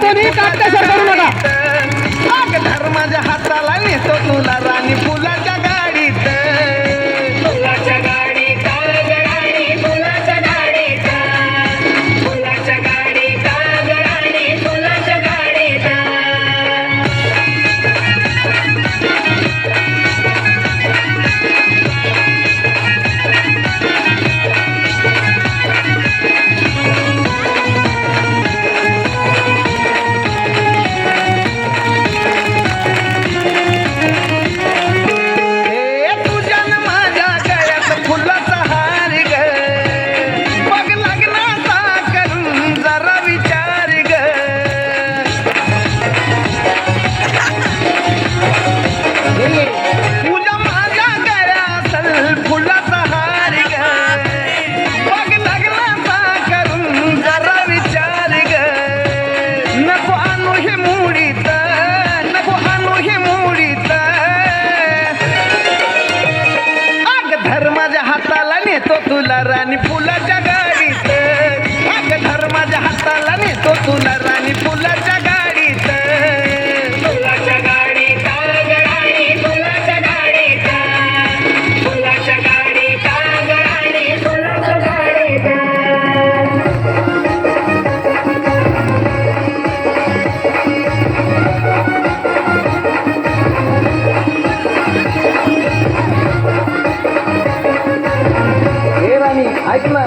कोणी काटकसर करू नका. धर्माच्या हाताला नेतो तुला राणी फुलाच्या गाडीत. फुलाच्या गाडीत राणी फुलाच्या गाडीत फुलाच्या गाडीत राणी फुलाच्या गाडीत. नेतो तुला राणी फुलाच्या गाडीत. धर्माच्या हाताला नेतो तुला राणी फुलाच्या गाडीत. फुलाच्या गाडीत राणी फुलाच्या गाडीत फुलाच्या गाडीत राणी फुलाच्या गाडीत. हे राणी ऐक ना.